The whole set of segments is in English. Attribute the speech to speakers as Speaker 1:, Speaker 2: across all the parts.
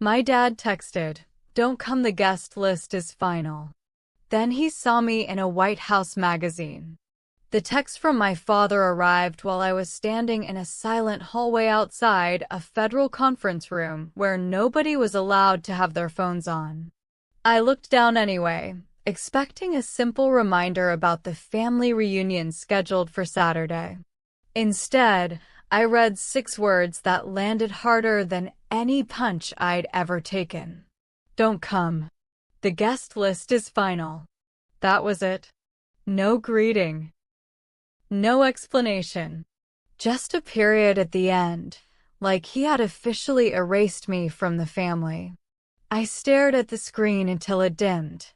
Speaker 1: My dad texted, "Don't come, the guest list is final." Then he saw me in a White House magazine. The text from my father arrived while I was standing in a silent hallway outside a federal conference room where nobody was allowed to have their phones on. I looked down anyway, expecting a simple reminder about the family reunion scheduled for Saturday. Instead, I read 6 words that landed harder than any punch I'd ever taken. "Don't come. The guest list is final." That was it. No greeting. No explanation. Just a period at the end, like he had officially erased me from the family. I stared at the screen until it dimmed.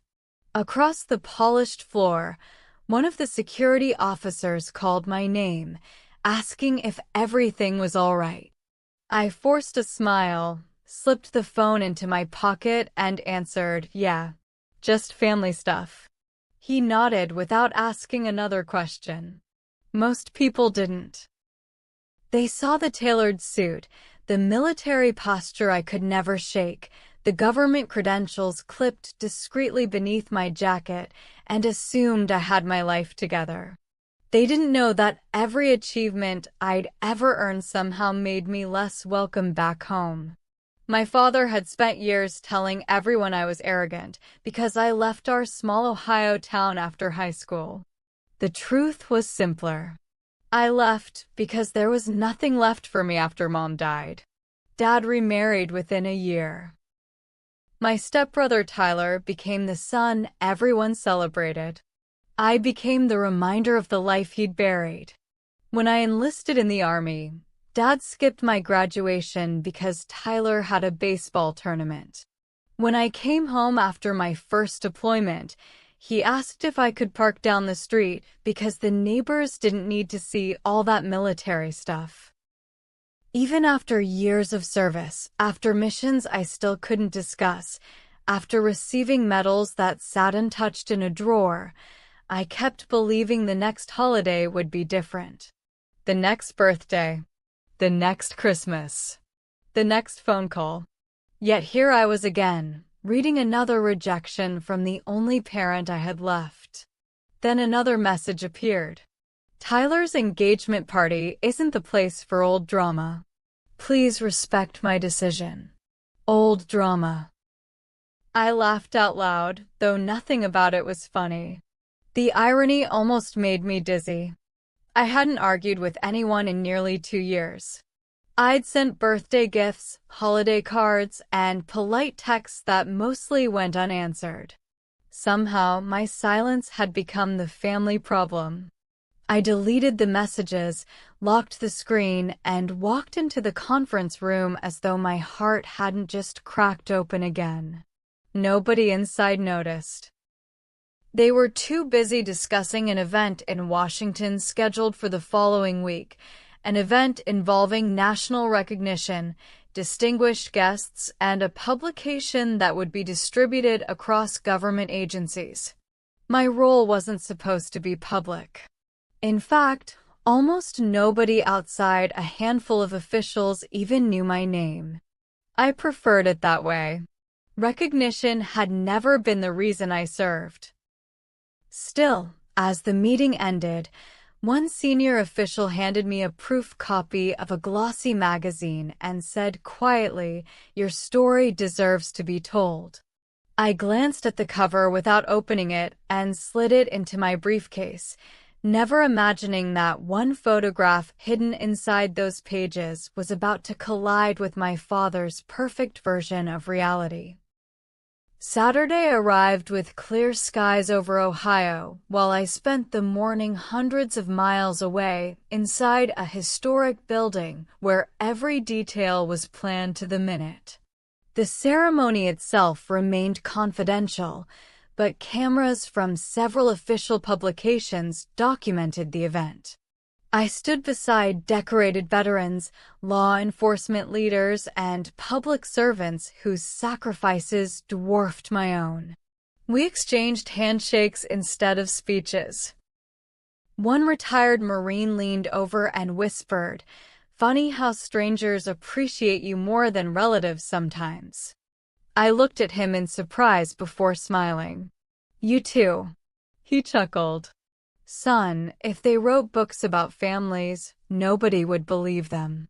Speaker 1: Across the polished floor, one of the security officers called my name, asking if everything was all right. I forced a smile, slipped the phone into my pocket, and answered, "Yeah, just family stuff." He nodded without asking another question. Most people didn't. They saw the tailored suit, the military posture I could never shake, the government credentials clipped discreetly beneath my jacket, and assumed I had my life together. They didn't know that every achievement I'd ever earned somehow made me less welcome back home. My father had spent years telling everyone I was arrogant because I left our small Ohio town after high school. The truth was simpler. I left because there was nothing left for me after Mom died. Dad remarried within a year. My stepbrother Tyler became the son everyone celebrated. I became the reminder of the life he'd buried. When I enlisted in the Army, Dad skipped my graduation because Tyler had a baseball tournament. When I came home after my first deployment, he asked if I could park down the street because the neighbors didn't need to see all that military stuff. Even after years of service, after missions I still couldn't discuss, after receiving medals that sat untouched in a drawer, I kept believing the next holiday would be different. The next birthday. The next Christmas. The next phone call. Yet here I was again, reading another rejection from the only parent I had left. Then another message appeared. "Tyler's engagement party isn't the place for old drama. Please respect my decision." Old drama. I laughed out loud, though nothing about it was funny. The irony almost made me dizzy. I hadn't argued with anyone in nearly 2 years. I'd sent birthday gifts, holiday cards, and polite texts that mostly went unanswered. Somehow, my silence had become the family problem. I deleted the messages, locked the screen, and walked into the conference room as though my heart hadn't just cracked open again. Nobody inside noticed. They were too busy discussing an event in Washington scheduled for the following week, an event involving national recognition, distinguished guests, and a publication that would be distributed across government agencies. My role wasn't supposed to be public. In fact, almost nobody outside a handful of officials even knew my name. I preferred it that way. Recognition had never been the reason I served. Still, as the meeting ended, one senior official handed me a proof copy of a glossy magazine and said quietly, "Your story deserves to be told." I glanced at the cover without opening it and slid it into my briefcase, never imagining that one photograph hidden inside those pages was about to collide with my father's perfect version of reality. Saturday arrived with clear skies over Ohio, while I spent the morning hundreds of miles away, inside a historic building where every detail was planned to the minute. The ceremony itself remained confidential, but cameras from several official publications documented the event. I stood beside decorated veterans, law enforcement leaders, and public servants whose sacrifices dwarfed my own. We exchanged handshakes instead of speeches. One retired Marine leaned over and whispered, funny how strangers appreciate you more than relatives sometimes." I looked at him in surprise before smiling. "You too." He chuckled. "Son, if they wrote books about families, nobody would believe them."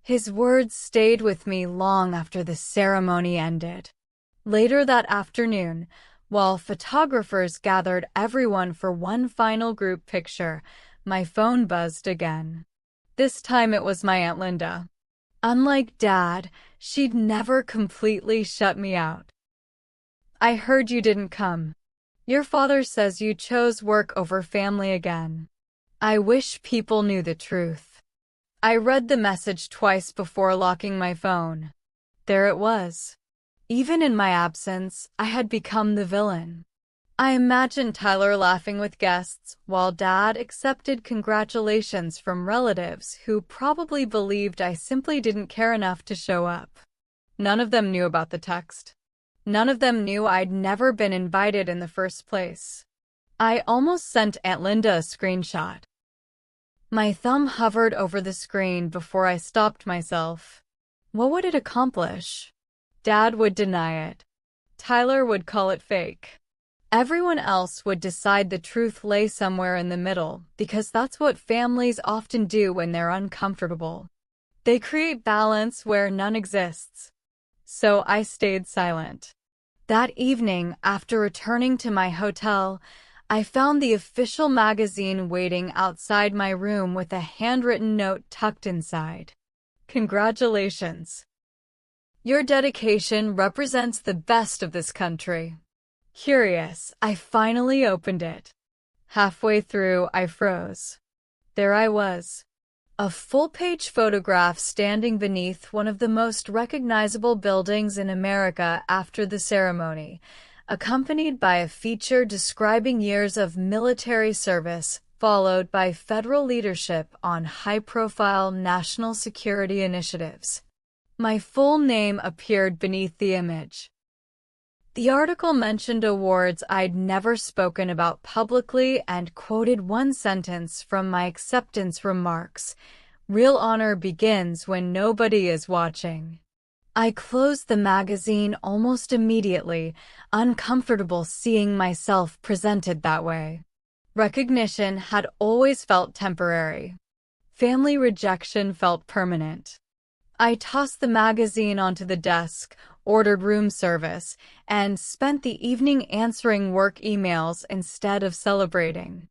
Speaker 1: His words stayed with me long after the ceremony ended. Later that afternoon, while photographers gathered everyone for one final group picture, my phone buzzed again. This time it was my Aunt Linda. Unlike Dad, she'd never completely shut me out. "I heard you didn't come. Your father says you chose work over family again. I wish people knew the truth." I read the message twice before locking my phone. There it was. Even in my absence, I had become the villain. I imagined Tyler laughing with guests, while Dad accepted congratulations from relatives who probably believed I simply didn't care enough to show up. None of them knew about the text. None of them knew I'd never been invited in the first place. I almost sent Aunt Linda a screenshot. My thumb hovered over the screen before I stopped myself. What would it accomplish? Dad would deny it. Tyler would call it fake. Everyone else would decide the truth lay somewhere in the middle, because that's what families often do when they're uncomfortable. They create balance where none exists. So I stayed silent. That evening, after returning to my hotel, I found the official magazine waiting outside my room with a handwritten note tucked inside. "Congratulations. Your dedication represents the best of this country." Curious, I finally opened it. Halfway through, I froze. There I was. A full-page photograph standing beneath one of the most recognizable buildings in America after the ceremony, accompanied by a feature describing years of military service, followed by federal leadership on high-profile national security initiatives. My full name appeared beneath the image. The article mentioned awards I'd never spoken about publicly and quoted one sentence from my acceptance remarks: "Real honor begins when nobody is watching." I closed the magazine almost immediately, uncomfortable seeing myself presented that way. Recognition had always felt temporary. Family rejection felt permanent. I tossed the magazine onto the desk, ordered room service, and spent the evening answering work emails instead of celebrating.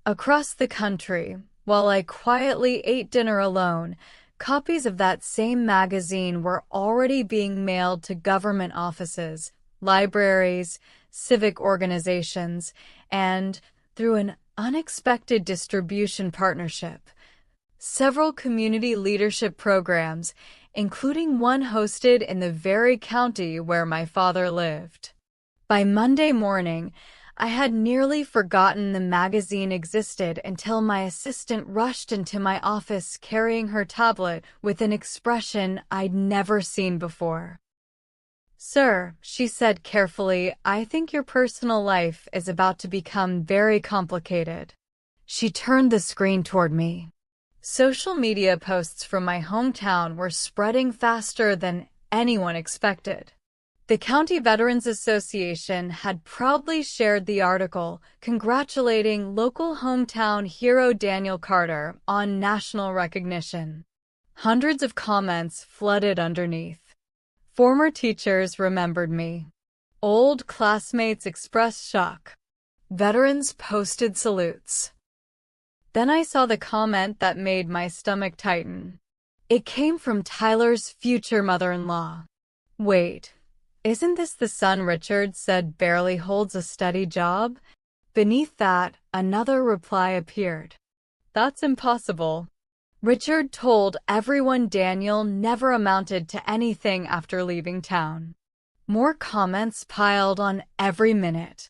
Speaker 1: Across the country, while I quietly ate dinner alone, copies of that same magazine were already being mailed to government offices, libraries, civic organizations, and, through an unexpected distribution partnership, several community leadership programs, including one hosted in the very county where my father lived. By Monday morning, I had nearly forgotten the magazine existed until my assistant rushed into my office carrying her tablet with an expression I'd never seen before. "Sir," she said carefully, "I think your personal life is about to become very complicated." She turned the screen toward me. Social media posts from my hometown were spreading faster than anyone expected. The County Veterans Association had proudly shared the article, congratulating local hometown hero Daniel Carter on national recognition. Hundreds of comments flooded underneath. Former teachers remembered me. Old classmates expressed shock. Veterans posted salutes. Then I saw the comment that made my stomach tighten. It came from Tyler's future mother-in-law. "Wait, isn't this the son Richard said barely holds a steady job?" Beneath that, another reply appeared. "That's impossible. Richard told everyone Daniel never amounted to anything after leaving town." More comments piled on every minute.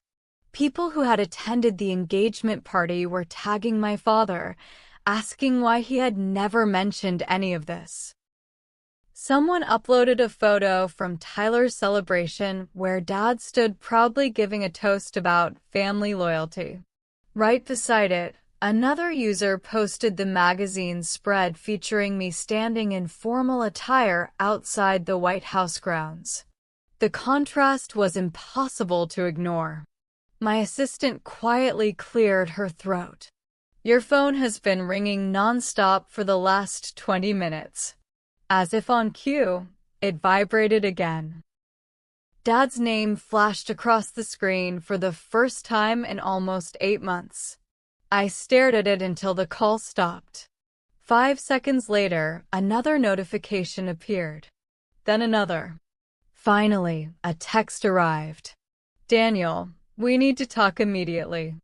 Speaker 1: People who had attended the engagement party were tagging my father, asking why he had never mentioned any of this. Someone uploaded a photo from Tyler's celebration where Dad stood proudly giving a toast about family loyalty. Right beside it, Another user posted the magazine's spread featuring me standing in formal attire outside the White House grounds. The contrast was impossible to ignore. My assistant quietly cleared her throat. "Your phone has been ringing non-stop for the last 20 minutes. As if on cue, it vibrated again. Dad's name flashed across the screen for the first time in almost 8 months. I stared at it until the call stopped. 5 seconds later, another notification appeared. Then another. Finally, a text arrived. "Daniel, we need to talk immediately."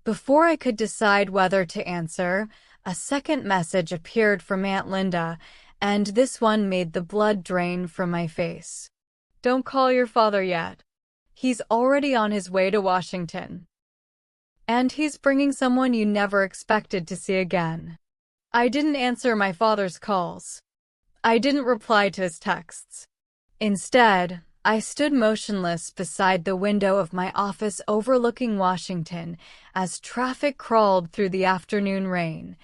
Speaker 1: Before I could decide whether to answer, a second message appeared from Aunt Linda, and this one made the blood drain from my face. "Don't call your father yet. He's already on his way to Washington. And he's bringing someone you never expected to see again." I didn't answer my father's calls. I didn't reply to his texts. Instead, I stood motionless beside the window of my office overlooking Washington as traffic crawled through the afternoon rain,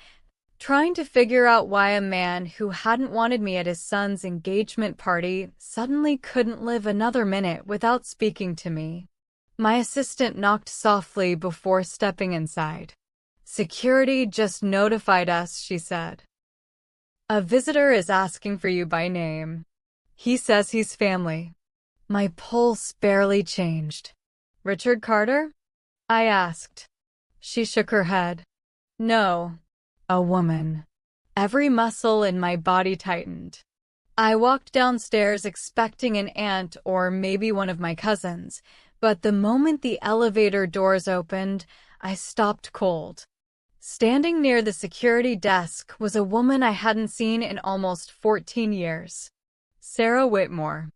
Speaker 1: trying to figure out why a man who hadn't wanted me at his son's engagement party suddenly couldn't live another minute without speaking to me. My assistant knocked softly before stepping inside. "Security just notified us," she said. "A visitor is asking for you by name. He says he's family." My pulse barely changed. "Richard Carter?" I asked. She shook her head. "No." A woman. Every muscle in my body tightened. I walked downstairs expecting an aunt or maybe one of my cousins, but the moment the elevator doors opened, I stopped cold. Standing near the security desk was a woman I hadn't seen in almost 14 years. Sarah Whitmore,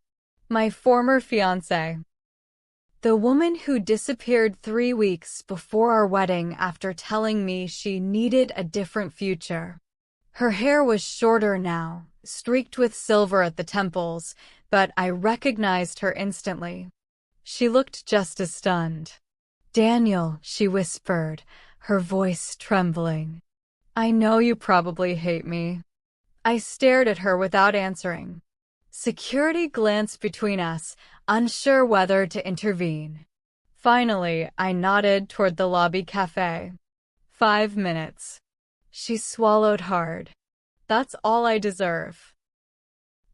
Speaker 1: my former fiancée. The woman who disappeared 3 weeks before our wedding after telling me she needed a different future. Her hair was shorter now, streaked with silver at the temples, but I recognized her instantly. She looked just as stunned. "Daniel," she whispered, her voice trembling. "I know you probably hate me." I stared at her without answering. Security glanced between us, unsure whether to intervene. Finally, I nodded toward the lobby cafe. 5 minutes. She swallowed hard. "That's all I deserve."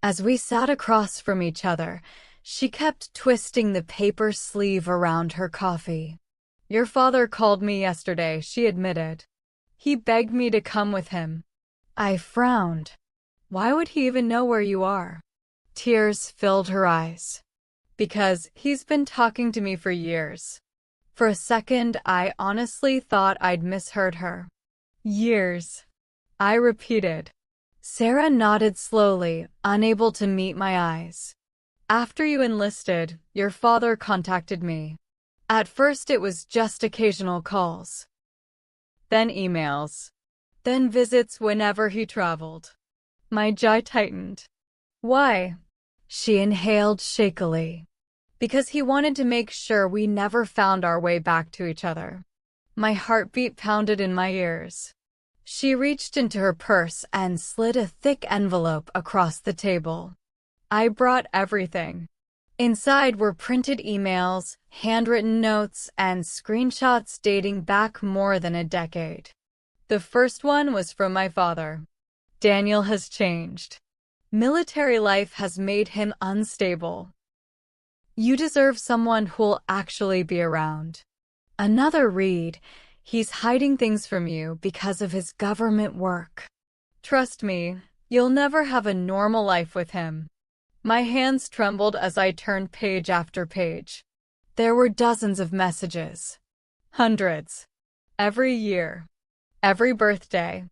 Speaker 1: As we sat across from each other, she kept twisting the paper sleeve around her coffee. "Your father called me yesterday," she admitted. "He begged me to come with him." I frowned. "Why would he even know where you are?" Tears filled her eyes. "Because he's been talking to me for years." For a second, I honestly thought I'd misheard her. "Years," I repeated. Sarah nodded slowly, unable to meet my eyes. "After you enlisted, your father contacted me. At first it was just occasional calls. Then emails. Then visits whenever he traveled." My jaw tightened. "Why?" She inhaled shakily. "Because he wanted to make sure we never found our way back to each other." My heartbeat pounded in my ears. She reached into her purse and slid a thick envelope across the table. I brought everything. Inside were printed emails, handwritten notes, and screenshots dating back more than a decade. The first one was from my father. "Daniel has changed. Military life has made him unstable. You deserve someone who'll actually be around." Another read, "He's hiding things from you because of his government work. Trust me, you'll never have a normal life with him." My hands trembled as I turned page after page. There were dozens of messages. Hundreds. Every year. Every birthday.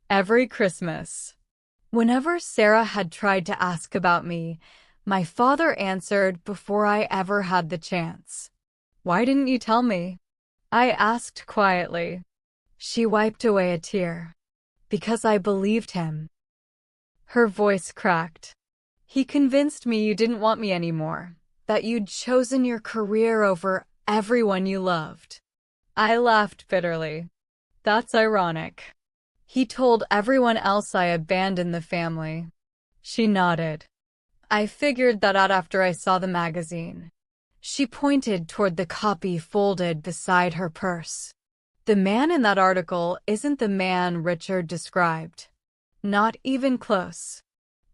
Speaker 1: Every Christmas. Whenever Sarah had tried to ask about me, my father answered before I ever had the chance. "Why didn't you tell me?" I asked quietly. She wiped away a tear. "Because I believed him." Her voice cracked. "He convinced me you didn't want me anymore, that you'd chosen your career over everyone you loved." I laughed bitterly. That's ironic. He told everyone else I abandoned the family. She nodded. I figured that out after I saw the magazine. She pointed toward the copy folded beside her purse. The man in that article isn't the man Richard described. Not even close.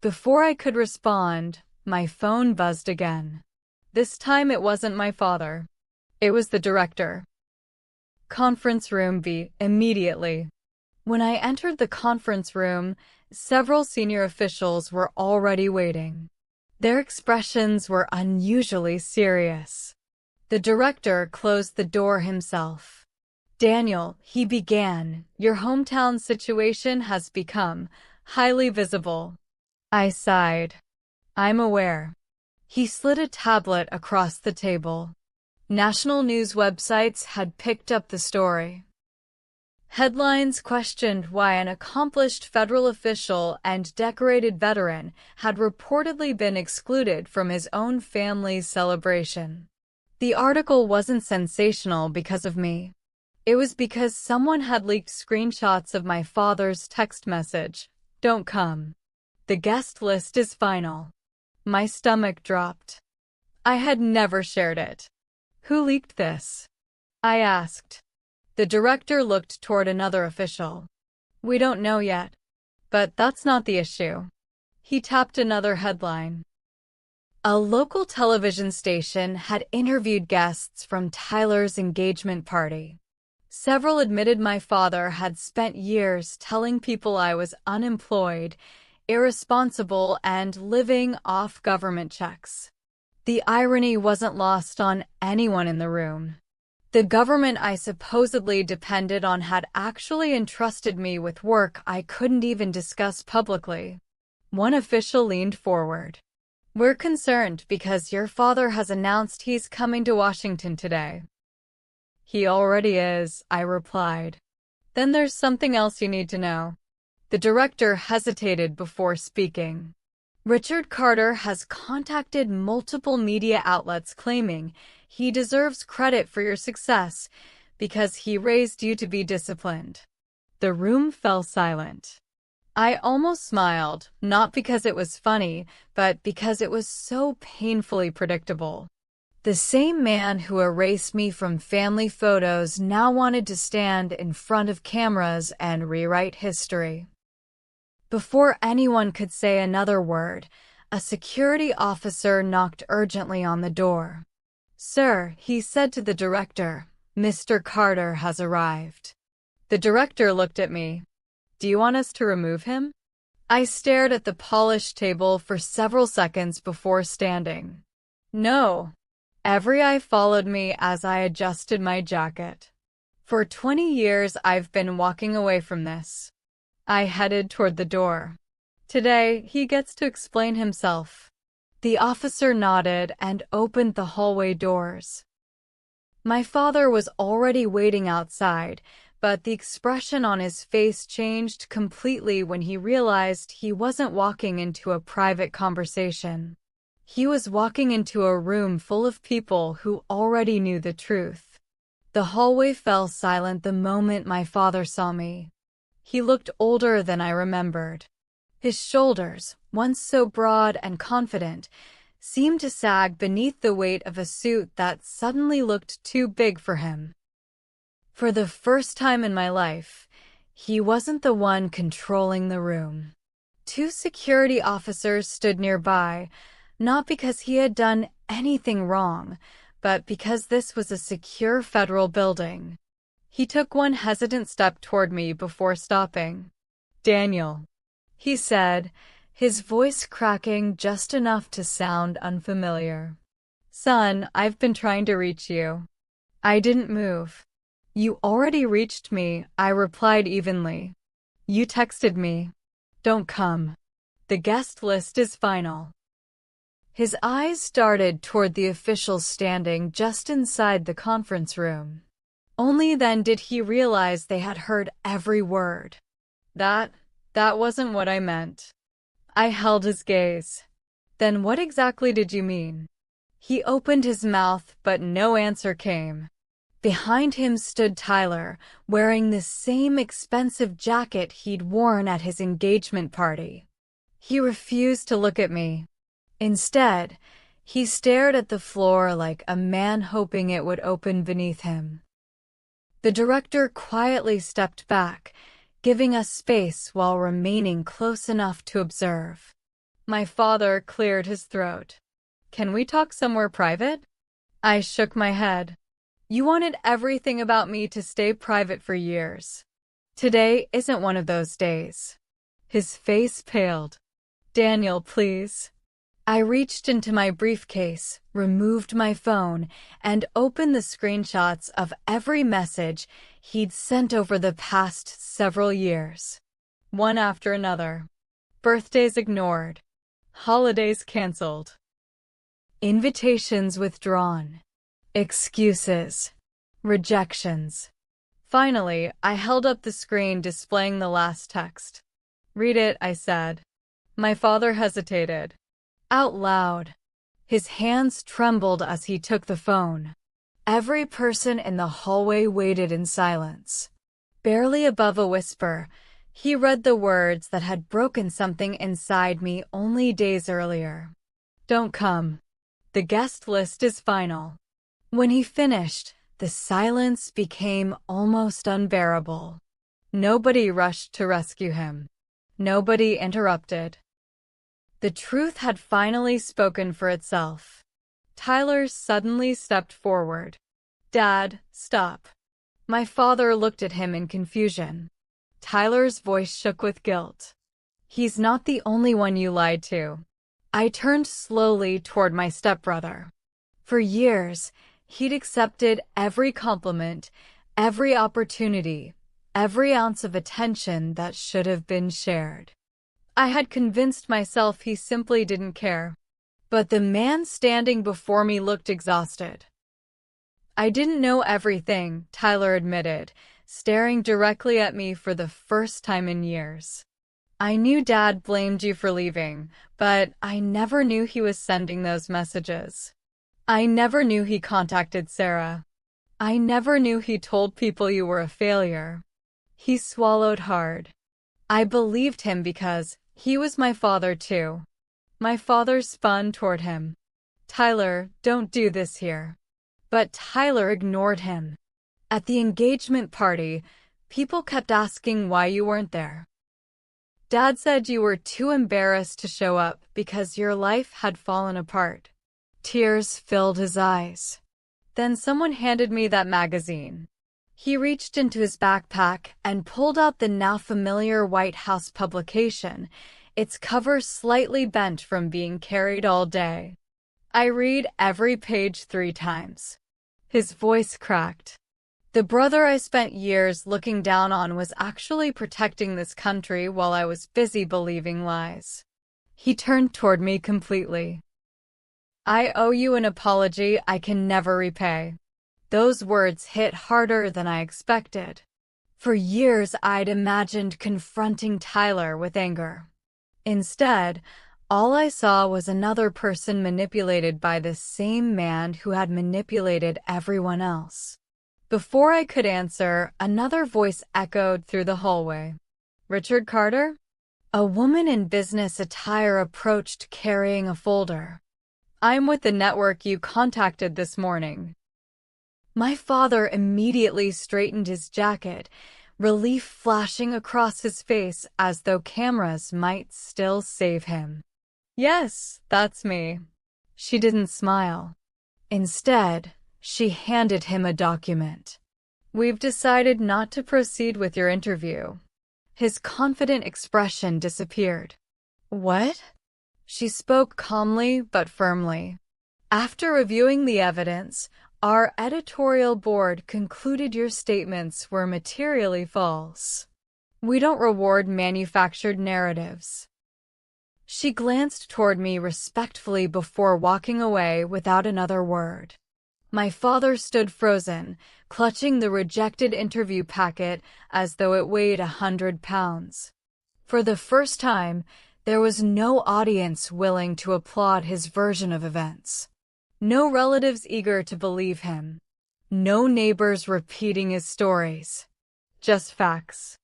Speaker 1: Before I could respond, my phone buzzed again. This time it wasn't my father. It was the director. Conference room B, immediately. When I entered the conference room, several senior officials were already waiting. Their expressions were unusually serious. The director closed the door himself. Daniel, he began, your hometown situation has become highly visible. I sighed. I'm aware. He slid a tablet across the table. National news websites had picked up the story. Headlines questioned why an accomplished federal official and decorated veteran had reportedly been excluded from his own family's celebration. The article wasn't sensational because of me. It was because someone had leaked screenshots of my father's text message, "Don't come. The guest list is final." My stomach dropped. I had never shared it. Who leaked this? I asked. The director looked toward another official. We don't know yet. But that's not the issue. He tapped another headline. A local television station had interviewed guests from Tyler's engagement party. Several admitted my father had spent years telling people I was unemployed, irresponsible, and living off government checks. The irony wasn't lost on anyone in the room. The government I supposedly depended on had actually entrusted me with work I couldn't even discuss publicly. One official leaned forward. We're concerned because your father has announced he's coming to Washington today. He already is, I replied. Then there's something else you need to know. The director hesitated before speaking. Richard Carter has contacted multiple media outlets claiming he deserves credit for your success because he raised you to be disciplined. The room fell silent. I almost smiled, not because it was funny, but because it was so painfully predictable. The same man who erased me from family photos now wanted to stand in front of cameras and rewrite history. Before anyone could say another word, a security officer knocked urgently on the door. Sir, he said to the director, Mr. Carter has arrived. The director looked at me. Do you want us to remove him? I stared at the polished table for several seconds before standing. No. Every eye followed me as I adjusted my jacket. For 20 years I've been walking away from this. I headed toward the door. Today, he gets to explain himself. The officer nodded and opened the hallway doors. My father was already waiting outside, but the expression on his face changed completely when he realized he wasn't walking into a private conversation. He was walking into a room full of people who already knew the truth. The hallway fell silent the moment my father saw me. He looked older than I remembered. His shoulders, once so broad and confident, seemed to sag beneath the weight of a suit that suddenly looked too big for him. For the first time in my life, he wasn't the one controlling the room. Two security officers stood nearby, not because he had done anything wrong, but because this was a secure federal building. He took one hesitant step toward me before stopping. Daniel, he said, his voice cracking just enough to sound unfamiliar. Son, I've been trying to reach you. I didn't move. You already reached me, I replied evenly. You texted me. Don't come. The guest list is final. His eyes darted toward the officials standing just inside the conference room. Only then did he realize they had heard every word. That wasn't what I meant. I held his gaze. Then what exactly did you mean? He opened his mouth, but no answer came. Behind him stood Tyler, wearing the same expensive jacket he'd worn at his engagement party. He refused to look at me. Instead, he stared at the floor like a man hoping it would open beneath him. The director quietly stepped back, giving us space while remaining close enough to observe. My father cleared his throat. "Can we talk somewhere private?" I shook my head. "You wanted everything about me to stay private for years. Today isn't one of those days." His face paled. "Daniel, please." I reached into my briefcase, removed my phone, and opened the screenshots of every message he'd sent over the past several years. One after another. Birthdays ignored. Holidays canceled. Invitations withdrawn. Excuses. Rejections. Finally, I held up the screen displaying the last text. "Read it," I said. My father hesitated. Out loud. His hands trembled as he took the phone. Every person in the hallway waited in silence. Barely above a whisper, he read the words that had broken something inside me only days earlier. "Don't come. The guest list is final." When he finished, the silence became almost unbearable. Nobody rushed to rescue him. Nobody interrupted. The truth had finally spoken for itself. Tyler suddenly stepped forward. "Dad, stop." My father looked at him in confusion. Tyler's voice shook with guilt. "He's not the only one you lied to." I turned slowly toward my stepbrother. For years, he'd accepted every compliment, every opportunity, every ounce of attention that should have been shared. I had convinced myself he simply didn't care. But the man standing before me looked exhausted. "I didn't know everything," Tyler admitted, staring directly at me for the first time in years. "I knew Dad blamed you for leaving, but I never knew he was sending those messages. I never knew he contacted Sarah. I never knew he told people you were a failure." He swallowed hard. I believed him because he was my father too. My father spun toward him. "Tyler, don't do this here." But Tyler ignored him. "At the engagement party, people kept asking why you weren't there. Dad said you were too embarrassed to show up because your life had fallen apart." Tears filled his eyes. "Then someone handed me that magazine." He reached into his backpack and pulled out the now familiar White House publication, its cover slightly bent from being carried all day. I read every page 3 times. His voice cracked. The brother I spent years looking down on was actually protecting this country while I was busy believing lies. He turned toward me completely. "I owe you an apology I can never repay." Those words hit harder than I expected. For years, I'd imagined confronting Tyler with anger. Instead, all I saw was another person manipulated by the same man who had manipulated everyone else. Before I could answer, another voice echoed through the hallway. "Richard Carter?" A woman in business attire approached carrying a folder. "I'm with the network you contacted this morning." My father immediately straightened his jacket, relief flashing across his face as though cameras might still save him. "Yes, that's me." She didn't smile. Instead, she handed him a document. "We've decided not to proceed with your interview." His confident expression disappeared. "What?" She spoke calmly but firmly. "After reviewing the evidence, our editorial board concluded your statements were materially false. We don't reward manufactured narratives." She glanced toward me respectfully before walking away without another word. My father stood frozen, clutching the rejected interview packet as though it weighed 100 pounds. For the first time, there was no audience willing to applaud his version of events. No relatives eager to believe him. No neighbors repeating his stories. Just facts.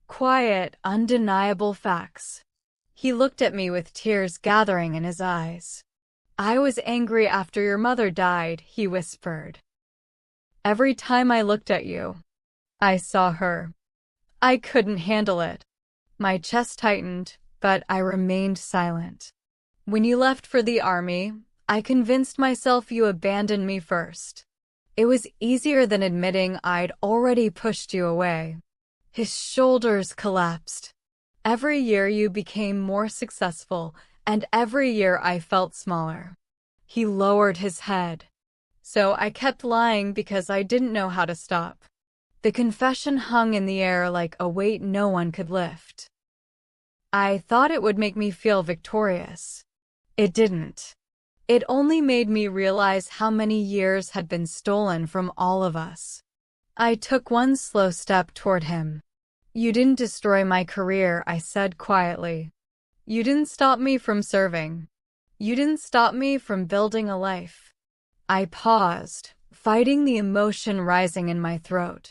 Speaker 1: Quiet, undeniable facts. He looked at me with tears gathering in his eyes. I was angry after your mother died, he whispered. Every time I looked at you, I saw her. I couldn't handle it. My chest tightened, but I remained silent. When you left for the army, I convinced myself you abandoned me first. It was easier than admitting I'd already pushed you away. His shoulders collapsed. Every year you became more successful, and every year I felt smaller. He lowered his head. So I kept lying because I didn't know how to stop. The confession hung in the air like a weight no one could lift. I thought it would make me feel victorious. It didn't. It only made me realize how many years had been stolen from all of us. I took one slow step toward him. You didn't destroy my career, I said quietly. You didn't stop me from serving. You didn't stop me from building a life. I paused, fighting the emotion rising in my throat.